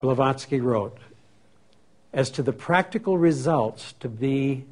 Blavatsky wrote, as to the practical results to be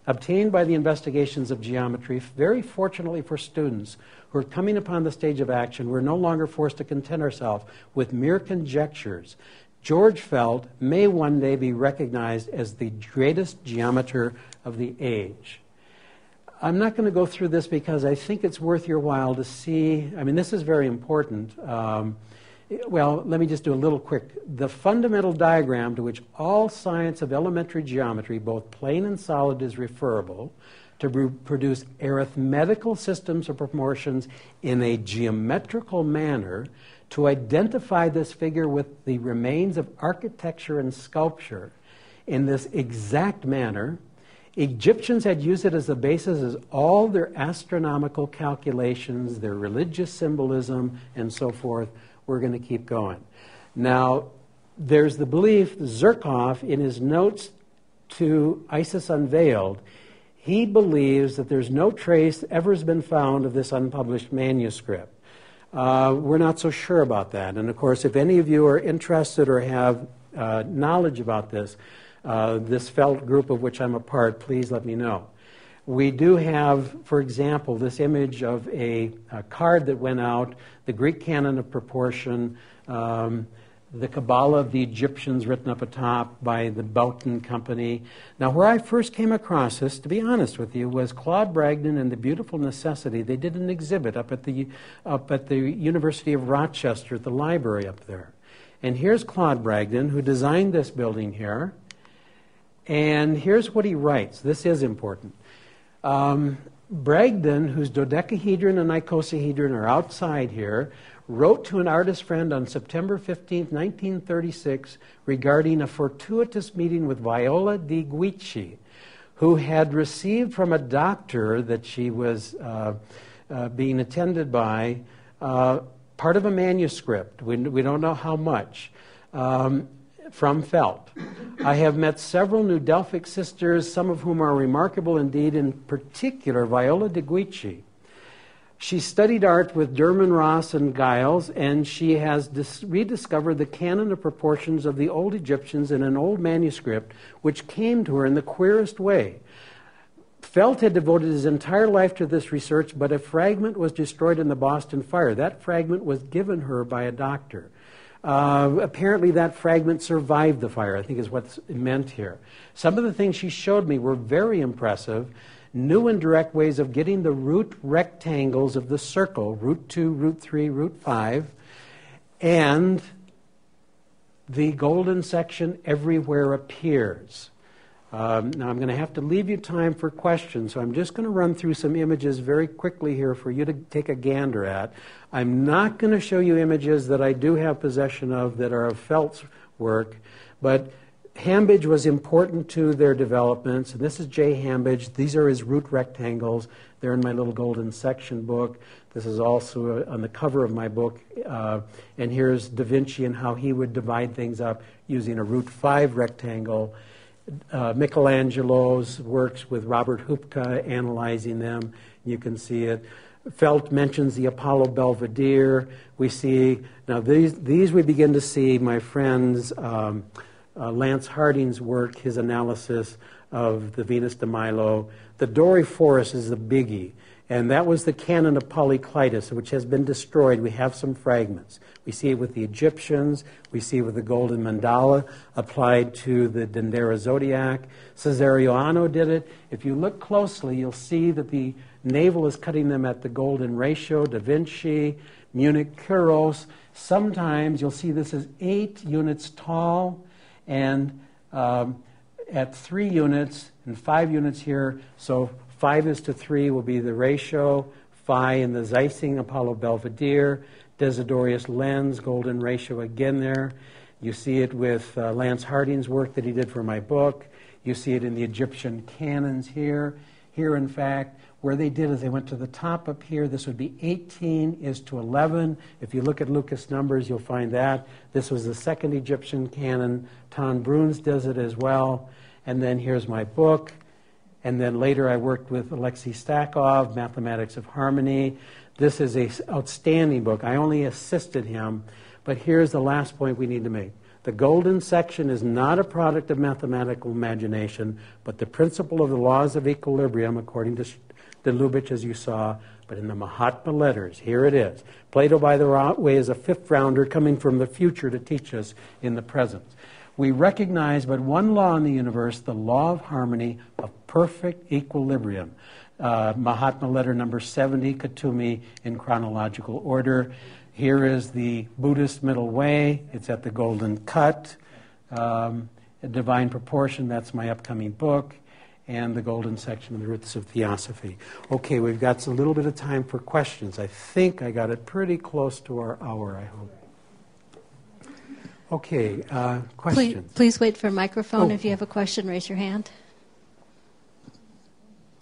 obtained by the investigations of geometry, very fortunately for students who are coming upon the stage of action, we're no longer forced to content ourselves with mere conjectures. George Felt may one day be recognized as the greatest geometer of the age. I'm not going to go through this because I think it's worth your while to see. I mean, this is very important. Well, let me just do a little quick. The fundamental diagram to which all science of elementary geometry, both plane and solid, is referable to produce arithmetical systems of proportions in a geometrical manner, to identify this figure with the remains of architecture and sculpture in this exact manner. Egyptians had used it as a basis as all their astronomical calculations, their religious symbolism, and so forth. We're going to keep going. Now, there's the belief, Zirkov, in his notes to Isis Unveiled, he believes that there's no trace ever has been found of this unpublished manuscript. We're not so sure about that. And of course, if any of you are interested or have knowledge about this, this Felt group of which I'm a part, please let me know. We do have, for example, this image of a card that went out, the Greek canon of proportion, the Kabbalah of the Egyptians written up atop by the Boughton Company. Now, where I first came across this, to be honest with you, was Claude Bragdon and the Beautiful Necessity. They did an exhibit up at the University of Rochester, at the library up there. And here's Claude Bragdon, who designed this building here. And here's what he writes. This is important. Bragdon, whose dodecahedron and icosahedron are outside here, wrote to an artist friend on September 15, 1936, regarding a fortuitous meeting with Viola di Guici, who had received from a doctor that she was being attended by part of a manuscript. We don't know how much. From Felt. I have met several New Delphic sisters, some of whom are remarkable indeed, in particular Viola de Guici. She studied art with Derman Ross and Giles, and she has rediscovered the canon of proportions of the old Egyptians in an old manuscript, which came to her in the queerest way. Felt had devoted his entire life to this research, but a fragment was destroyed in the Boston fire. That fragment was given her by a doctor. Apparently that fragment survived the fire, I think is what's meant here. Some of the things she showed me were very impressive, new and direct ways of getting the root rectangles of the circle, root 2, root 3, root 5, and the golden section everywhere appears. Now I'm going to have to leave you time for questions, so I'm just going to run through some images very quickly here for you to take a gander at. I'm not going to show you images that I do have possession of that are of Felt's work, but Hambidge was important to their developments. And this is J. Hambidge. These are his root rectangles. They're in my little golden section book. This is also on the cover of my book. And here's Da Vinci and how he would divide things up using a root 5 rectangle. Michelangelo's works with Robert Hupka analyzing them. You can see it. Felt mentions the Apollo Belvedere. We see, now these we begin to see, my friends, Lance Harding's work, his analysis of the Venus de Milo. The Doré Forest is the biggie. And that was the canon of Polyclitus, which has been destroyed. We have some fragments. We see it with the Egyptians. We see it with the golden mandala applied to the Dendera zodiac. Cesariano did it. If you look closely, you'll see that the navel is cutting them at the golden ratio. Da Vinci, Munich, Kuros. Sometimes you'll see this is 8 units tall and at 3 units and 5 units here. So 5:3 will be the ratio. Phi in the Zeissing, Apollo Belvedere. Desiderius lens, golden ratio again there. You see it with Lance Harding's work that he did for my book. You see it in the Egyptian canons here. Here, in fact, where they did is they went to the top up here. This would be 18:11. If you look at Lucas numbers, you'll find that. This was the second Egyptian canon. Ton Bruns does it as well. And then here's my book. And then later I worked with Alexei Stakov, Mathematics of Harmony. This is an outstanding book. I only assisted him. But here's the last point we need to make. The golden section is not a product of mathematical imagination, but the principle of the laws of equilibrium, according to Lubitsch, as you saw, but in the Mahatma letters, here it is. Plato, by the way, is a fifth rounder coming from the future to teach us in the present. We recognize but one law in the universe, the law of harmony, of perfect equilibrium. Mahatma letter number 70, Katumi, in chronological order. Here is the Buddhist middle way. It's at the golden cut. Divine proportion, that's my upcoming book. And the golden section of the roots of Theosophy. Okay, we've got a little bit of time for questions. I think I got it pretty close to our hour, I hope. Okay, questions? Please wait for a microphone. If you have a question, raise your hand.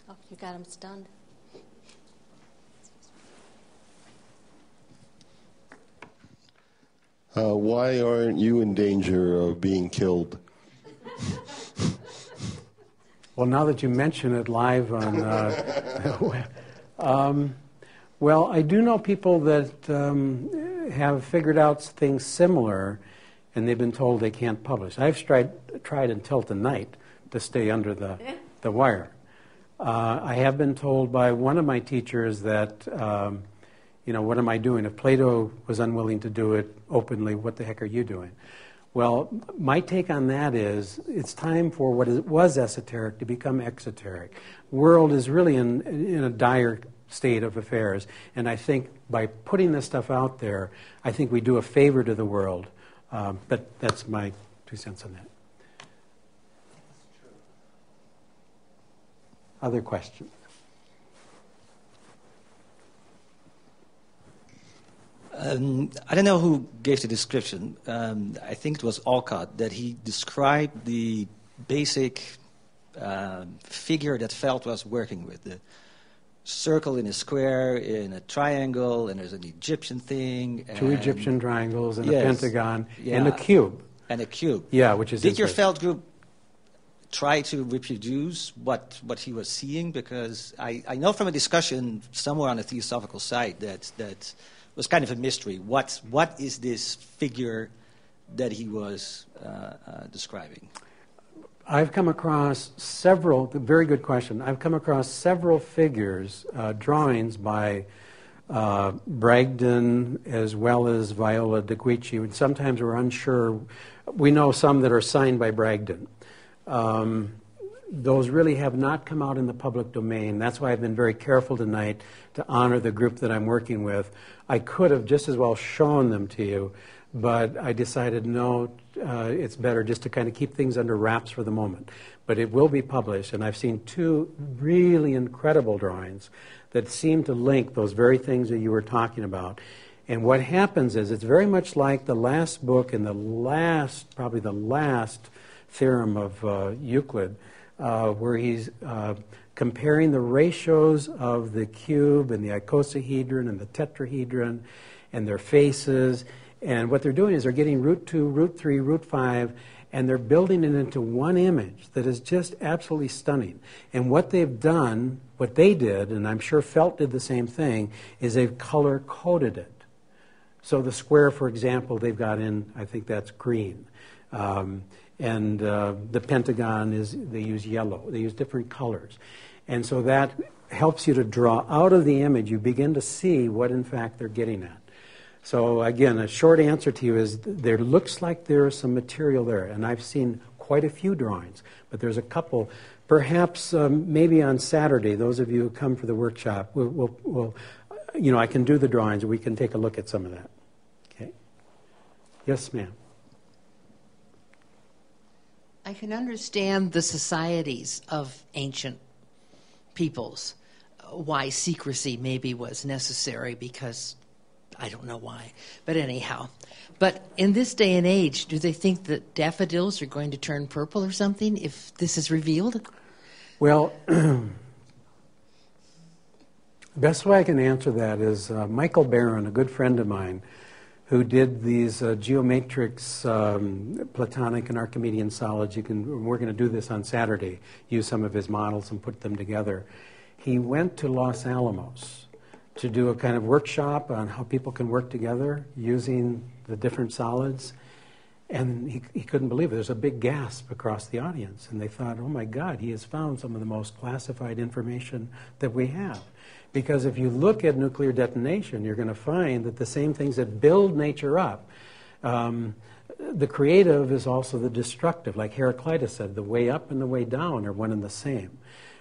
Oh, you got him stunned. Why aren't you in danger of being killed? Well, now that you mention it live on well, I do know people that have figured out things similar, and they've been told they can't publish. I've tried until tonight to stay under the wire. I have been told by one of my teachers that, what am I doing? If Plato was unwilling to do it openly, what the heck are you doing? Well, my take on that is it's time for what was esoteric to become exoteric. World is really in a dire state of affairs, and I think by putting this stuff out there, I think we do a favor to the world. But that's my 2 cents on that. Other questions? I don't know who gave the description. I think it was Alcott that he described the basic figure that Felt was working with. The circle in a square, in a triangle, and there's an Egyptian thing. Two Egyptian triangles and yes, a pentagon yeah, and a cube. And a cube. Yeah, which is Did your Felt group try to reproduce what he was seeing? Because I know from a discussion somewhere on the Theosophical site that was kind of a mystery. What is this figure that he was describing? I've come across several, very good question. I've come across several figures, drawings by Bragdon as well as Viola de Guici. And sometimes we're unsure. We know some that are signed by Bragdon. Those really have not come out in the public domain. That's why I've been very careful tonight to honor the group that I'm working with. I could have just as well shown them to you, but I decided no, it's better just to kind of keep things under wraps for the moment. But it will be published, and I've seen two really incredible drawings that seem to link those very things that you were talking about. And what happens is it's very much like the last book and probably the last theorem of Euclid, where he's comparing the ratios of the cube and the icosahedron and the tetrahedron and their faces. And what they're doing is they're getting root 2, root 3, root 5, and they're building it into one image that is just absolutely stunning. And what they've done, what they did, and I'm sure Felt did the same thing, is they've color-coded it. So the square, for example, they've got in, I think that's green. And the pentagon they use yellow. They use different colors. And so that helps you to draw out of the image. You begin to see what, in fact, they're getting at. So, again, a short answer to you is there looks like there is some material there. And I've seen quite a few drawings, but there's a couple. Perhaps maybe on Saturday, those of you who come for the workshop, we'll I can do the drawings. We can take a look at some of that. Okay. Yes, ma'am. I can understand the societies of ancient peoples, why secrecy maybe was necessary, because I don't know why. But anyhow, but in this day and age, do they think that daffodils are going to turn purple or something if this is revealed? Well, best way I can answer that is Michael Barron, a good friend of mine, who did these geometrics, Platonic and Archimedean solids. We're going to do this on Saturday, use some of his models and put them together. He went to Los Alamos to do a kind of workshop on how people can work together using the different solids. And he couldn't believe it. There's a big gasp across the audience. And they thought, oh my God, he has found some of the most classified information that we have. Because if you look at nuclear detonation, you're going to find that the same things that build nature up, the creative is also the destructive. Like Heraclitus said, the way up and the way down are one and the same.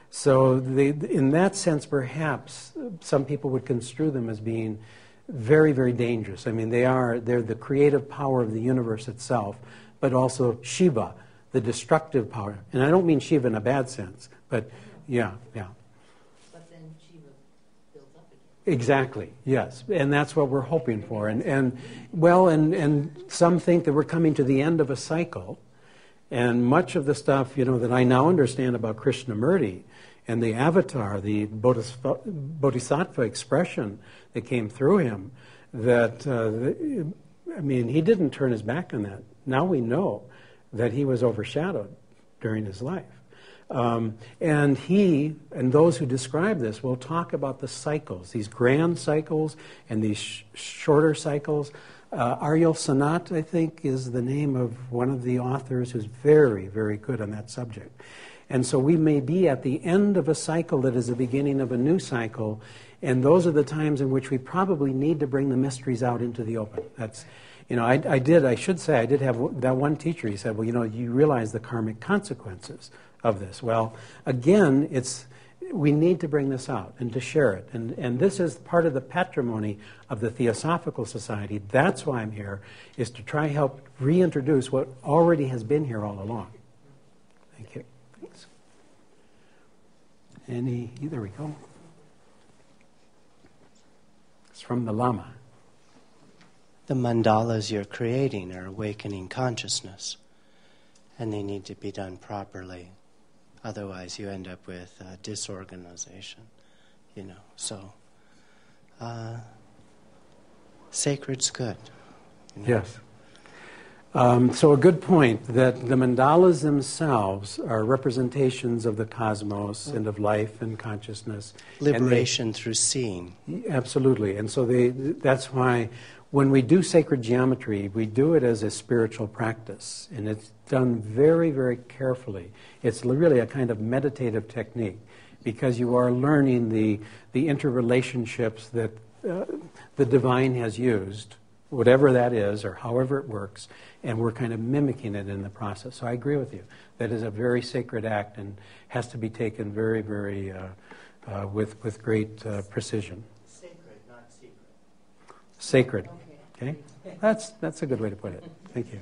So in that sense, perhaps, some people would construe them as being very, very dangerous. I mean, they're the creative power of the universe itself, but also Shiva, the destructive power. And I don't mean Shiva in a bad sense, but yeah. But then Shiva builds up again. Exactly, yes. And that's what we're hoping for. And some think that we're coming to the end of a cycle. And much of the stuff, that I now understand about Krishnamurti and the avatar, the bodhisattva expression that came through him, that, he didn't turn his back on that. Now we know that he was overshadowed during his life. And he, and those who describe this, will talk about the cycles, these grand cycles and these shorter cycles. Ariel Sanat, I think, is the name of one of the authors who's very, very good on that subject. And so we may be at the end of a cycle that is the beginning of a new cycle, and those are the times in which we probably need to bring the mysteries out into the open. That's, I should say, I did have that one teacher, he said, well, you realize the karmic consequences of this. Well, again, we need to bring this out and to share it. And this is part of the patrimony of the Theosophical Society. That's why I'm here, is to try help reintroduce what already has been here all along. Thank you. Thanks. There we go. It's from the Lama. The mandalas you're creating are awakening consciousness, and they need to be done properly. Otherwise, you end up with disorganization, So, sacred's good. Yes. So a good point, that the mandalas themselves are representations of the cosmos and of life and consciousness. Liberation through seeing. Absolutely. And so that's why when we do sacred geometry, we do it as a spiritual practice. And it's done very, very carefully. It's really a kind of meditative technique, because you are learning the interrelationships that the divine has used, whatever that is or however it works, and we're kind of mimicking it in the process. So I agree with you. That is a very sacred act and has to be taken very, very with great precision. Sacred, not secret. Sacred. Okay? That's a good way to put it. Thank you.